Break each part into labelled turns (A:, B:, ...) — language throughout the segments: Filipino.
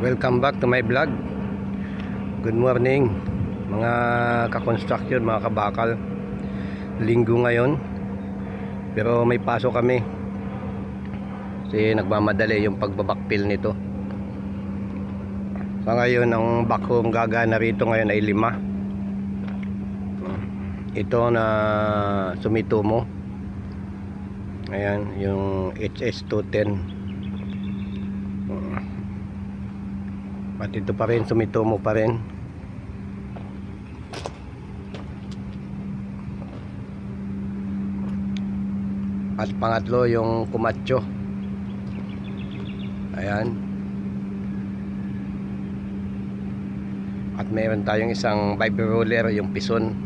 A: Welcome back to my vlog. Good morning mga ka-construction, mga kabakal. Linggo ngayon, pero may pasok kami kasi nagmamadali yung pagbabakpil nito. Sa ngayon, ang backhoe gagana rito ngayon ay 5. Ito na Sumitomo. Ayan, yung HS210. At ito pa rin, Sumitomo pa rin. At pangatlo yung Komatsu. Ayan. At meron tayong isang vibe roller, yung Pison.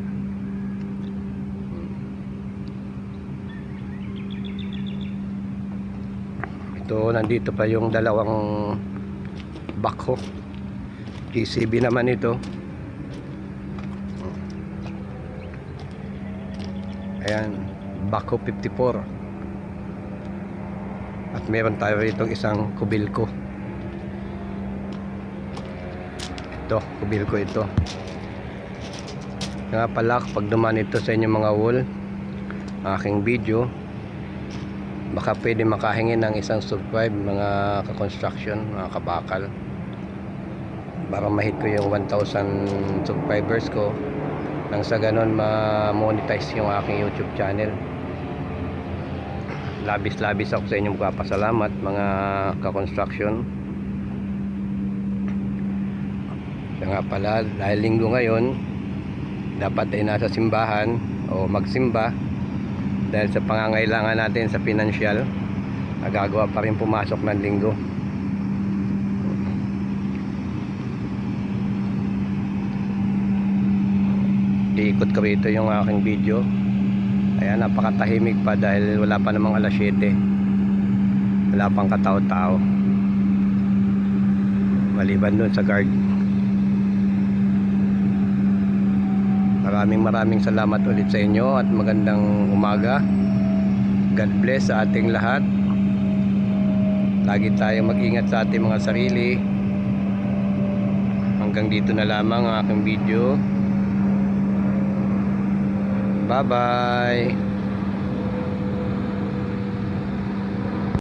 A: Ito, nandito pa yung dalawang backhoe. JCB naman ito. Ayan, backhoe 54. At meron tayo rito isang Kobelco. Ito, Kobelco ito. Nga pala, pag dumaan ito sa inyong mga wall, aking video, baka pwede makahingi ng isang subscribe, mga ka-construction, mga kabakal, para ma-hit ko yung 1,000 subscribers ko, nang sa ganon ma-monetize yung aking YouTube channel. Labis-labis ako sa inyong papasalamat, mga ka-construction. Kaya nga pala, dahil linggo ngayon, dapat ay nasa simbahan o magsimba, dahil sa pangangailangan natin sa financial, nagagawa pa rin pumasok ng linggo. Iikot ko rito yung aking video. Ayan, napakatahimik pa dahil wala pa namang alas 7. Wala pang katao-tao, maliban dun sa guard. Maraming salamat ulit sa inyo at magandang umaga. God bless sa ating lahat. Lagi tayong mag-ingat sa ating mga sarili. Hanggang dito na lamang ang aking video. Bye bye.